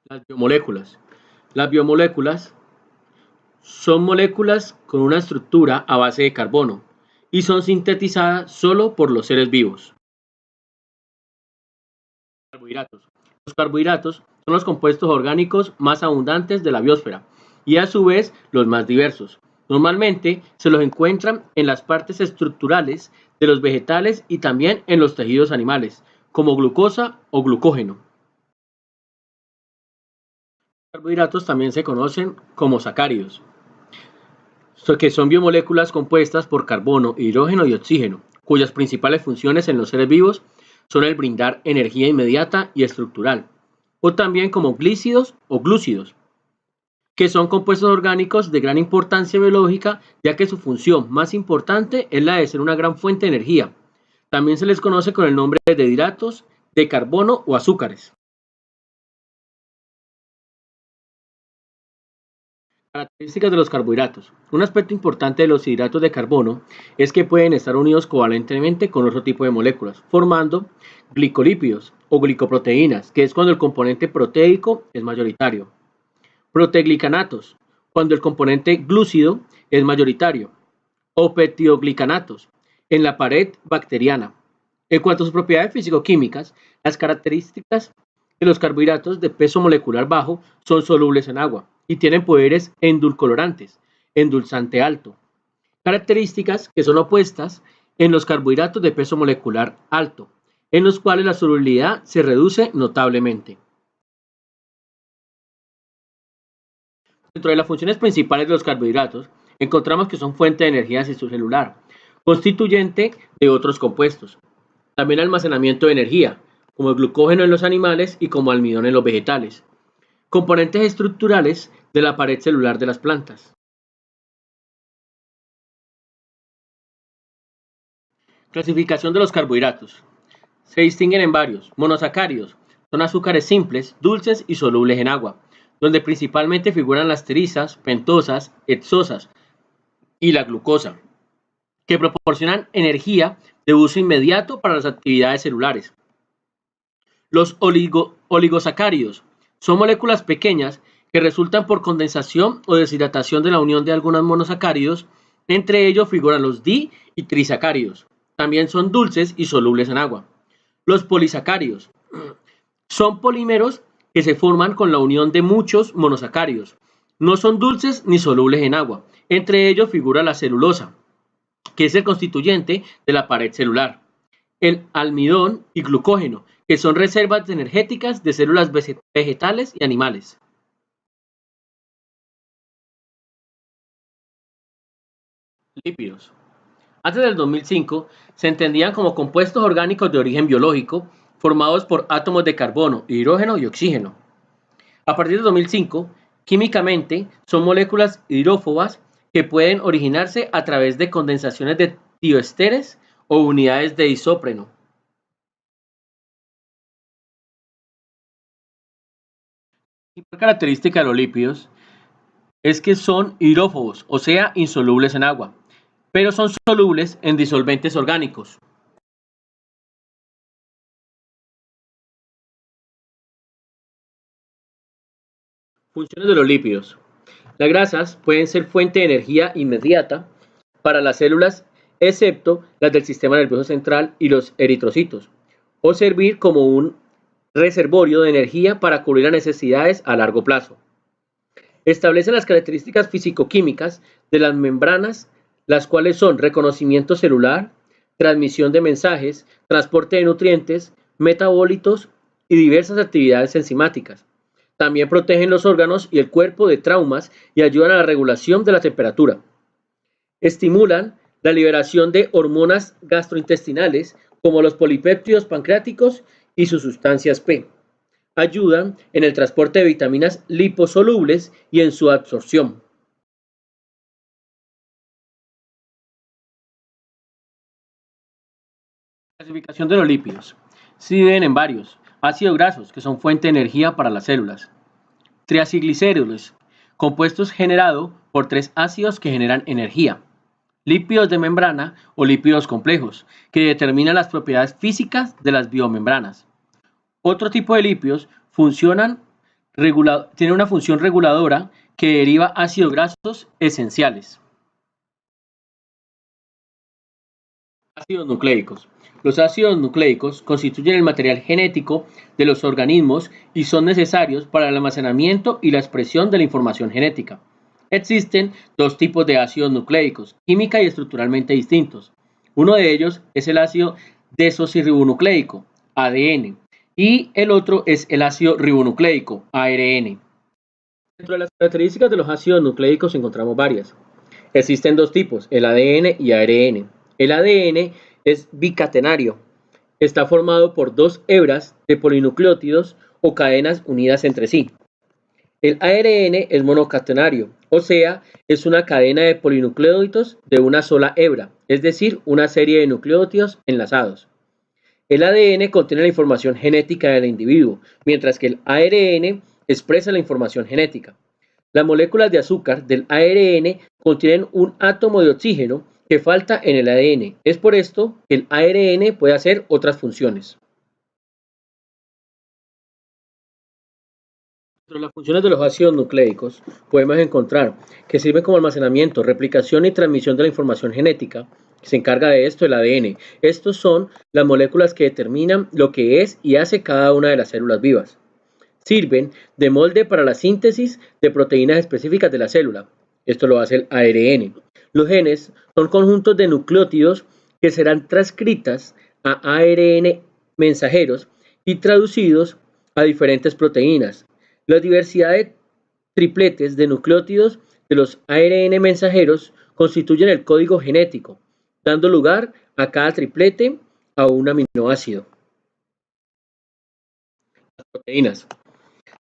Las biomoléculas. Las biomoléculas son moléculas con una estructura a base de carbono y son sintetizadas solo por los seres vivos. Carbohidratos. Los carbohidratos son los compuestos orgánicos más abundantes de la biosfera y a su vez los más diversos. Normalmente se los encuentran en las partes estructurales de los vegetales y también en los tejidos animales, como glucosa o glucógeno. Los carbohidratos también se conocen como sacáridos, que son biomoléculas compuestas por carbono, hidrógeno y oxígeno, cuyas principales funciones en los seres vivos son el brindar energía inmediata y estructural, o también como glícidos o glúcidos, que son compuestos orgánicos de gran importancia biológica, ya que su función más importante es la de ser una gran fuente de energía. También se les conoce con el nombre de hidratos de carbono o azúcares. Características de los carbohidratos. Un aspecto importante de los hidratos de carbono es que pueden estar unidos covalentemente con otro tipo de moléculas, formando glicolípidos o glicoproteínas, que es cuando el componente proteico es mayoritario. Proteoglicanatos, cuando el componente glúcido es mayoritario. O peptidoglicanatos, en la pared bacteriana. En cuanto a sus propiedades físico-químicas, las características de los carbohidratos de peso molecular bajo son solubles en agua y tienen poderes endulcorantes, endulzante alto. Características que son opuestas en los carbohidratos de peso molecular alto, en los cuales la solubilidad se reduce notablemente. Dentro de las funciones principales de los carbohidratos, encontramos que son fuente de energía celular, constituyente de otros compuestos. También almacenamiento de energía, como el glucógeno en los animales y como almidón en los vegetales. Componentes estructurales de la pared celular de las plantas. Clasificación de los carbohidratos. Se distinguen en varios. Monosacáridos. Son azúcares simples, dulces y solubles en agua, donde principalmente figuran las trisas, pentosas, hexosas y la glucosa, que proporcionan energía de uso inmediato para las actividades celulares. Los oligosacáridos son moléculas pequeñas que resultan por condensación o deshidratación de la unión de algunos monosacáridos, entre ellos figuran los di y trisacáridos. También son dulces y solubles en agua. Los polisacáridos son polímeros que se forman con la unión de muchos monosacáridos. No son dulces ni solubles en agua. Entre ellos figura la celulosa, que es el constituyente de la pared celular. El almidón y glucógeno, que son reservas energéticas de células vegetales y animales. Lípidos. Antes del 2005 se entendían como compuestos orgánicos de origen biológico formados por átomos de carbono, hidrógeno y oxígeno. A partir de 2005, químicamente son moléculas hidrófobas que pueden originarse a través de condensaciones de tioesteres o unidades de isópreno. La principal característica de los lípidos es que son hidrófobos, o sea, insolubles en agua, pero son solubles en disolventes orgánicos. Funciones de los lípidos. Las grasas pueden ser fuente de energía inmediata para las células, excepto las del sistema nervioso central y los eritrocitos, o servir como un reservorio de energía para cubrir las necesidades a largo plazo. Establece las características físico-químicas de las membranas, las cuales son reconocimiento celular, transmisión de mensajes, transporte de nutrientes, metabolitos y diversas actividades enzimáticas. También protegen los órganos y el cuerpo de traumas y ayudan a la regulación de la temperatura. Estimulan la liberación de hormonas gastrointestinales como los polipéptidos pancreáticos y sus sustancias P. Ayudan en el transporte de vitaminas liposolubles y en su absorción. Clasificación de los lípidos. Se dividen en varios. Ácidos grasos, que son fuente de energía para las células. Triacilglicéridos, compuestos generados por tres ácidos que generan energía. Lípidos de membrana o lípidos complejos, que determinan las propiedades físicas de las biomembranas. Otro tipo de lípidos funcionan tiene una función reguladora que deriva ácidos grasos esenciales. Ácidos nucleicos. Los ácidos nucleicos constituyen el material genético de los organismos y son necesarios para el almacenamiento y la expresión de la información genética. Existen dos tipos de ácidos nucleicos, química y estructuralmente distintos. Uno de ellos es el ácido desoxirribonucleico, ADN, y el otro es el ácido ribonucleico, ARN. Dentro de las características de los ácidos nucleicos encontramos varias. Existen dos tipos, el ADN y ARN. El ADN es bicatenario. Está formado por dos hebras de polinucleótidos o cadenas unidas entre sí. El ARN es monocatenario, o sea, es una cadena de polinucleótidos de una sola hebra, es decir, una serie de nucleótidos enlazados. El ADN contiene la información genética del individuo, mientras que el ARN expresa la información genética. Las moléculas de azúcar del ARN contienen un átomo de oxígeno que falta en el ADN. Es por esto que el ARN puede hacer otras funciones. Entre las funciones de los ácidos nucleicos podemos encontrar que sirven como almacenamiento, replicación y transmisión de la información genética. Se encarga de esto el ADN. Estos son las moléculas que determinan lo que es y hace cada una de las células vivas. Sirven de molde para la síntesis de proteínas específicas de la célula. Esto lo hace el ARN. Los genes son conjuntos de nucleótidos que serán transcritas a ARN mensajeros y traducidos a diferentes proteínas. La diversidad de tripletes de nucleótidos de los ARN mensajeros constituyen el código genético, dando lugar a cada triplete a un aminoácido. Las proteínas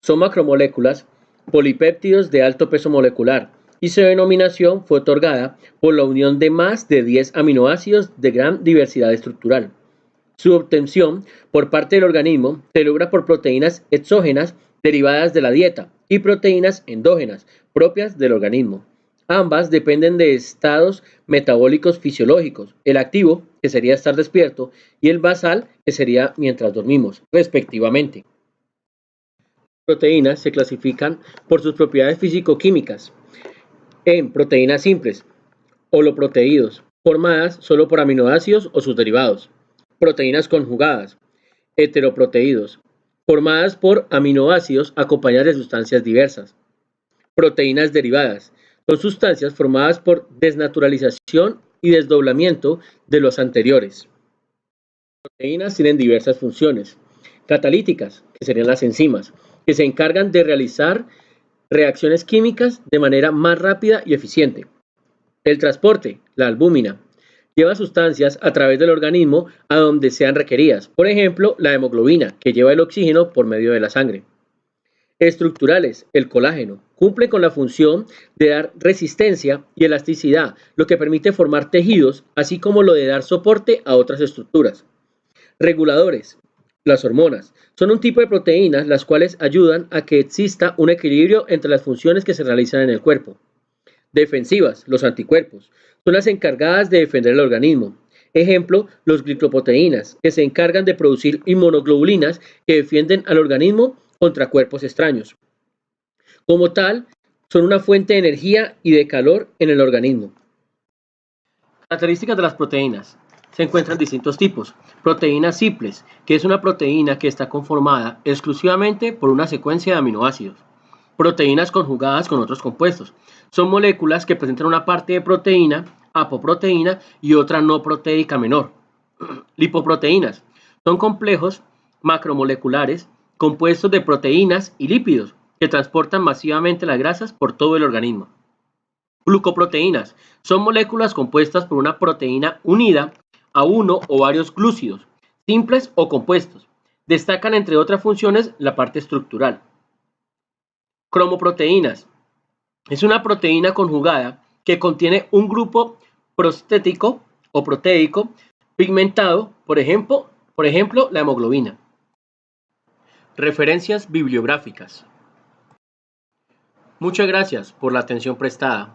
son macromoléculas polipéptidos de alto peso molecular y su denominación fue otorgada por la unión de más de 10 aminoácidos de gran diversidad estructural. Su obtención por parte del organismo se logra por proteínas exógenas derivadas de la dieta y proteínas endógenas propias del organismo. Ambas dependen de estados metabólicos fisiológicos, el activo, que sería estar despierto, y el basal, que sería mientras dormimos, respectivamente. Las proteínas se clasifican por sus propiedades físico-químicas en proteínas simples, holoproteídos, formadas solo por aminoácidos o sus derivados. Proteínas conjugadas, heteroproteídos, formadas por aminoácidos acompañadas de sustancias diversas. Proteínas derivadas, son sustancias formadas por desnaturalización y desdoblamiento de los anteriores. Proteínas tienen diversas funciones. Catalíticas, que serían las enzimas, que se encargan de realizar reacciones químicas de manera más rápida y eficiente. El transporte, la albúmina, lleva sustancias a través del organismo a donde sean requeridas. Por ejemplo, la hemoglobina, que lleva el oxígeno por medio de la sangre. Estructurales, el colágeno, cumple con la función de dar resistencia y elasticidad, lo que permite formar tejidos, así como lo de dar soporte a otras estructuras. Reguladores, las hormonas, son un tipo de proteínas las cuales ayudan a que exista un equilibrio entre las funciones que se realizan en el cuerpo. Defensivas, los anticuerpos, son las encargadas de defender el organismo. Ejemplo, los glicoproteínas, que se encargan de producir inmunoglobulinas que defienden al organismo contra cuerpos extraños. Como tal, son una fuente de energía y de calor en el organismo. Características de las proteínas. Se encuentran distintos tipos. Proteínas simples, que es una proteína que está conformada exclusivamente por una secuencia de aminoácidos. Proteínas conjugadas con otros compuestos. Son moléculas que presentan una parte de proteína, apoproteína y otra no proteica menor. Lipoproteínas. Son complejos macromoleculares compuestos de proteínas y lípidos que transportan masivamente las grasas por todo el organismo. Glucoproteínas. Son moléculas compuestas por una proteína unida a uno o varios glúcidos, simples o compuestos. Destacan entre otras funciones la parte estructural. Cromoproteínas. Es una proteína conjugada que contiene un grupo prostético o proteico pigmentado, por ejemplo, la hemoglobina. Referencias bibliográficas. Muchas gracias por la atención prestada.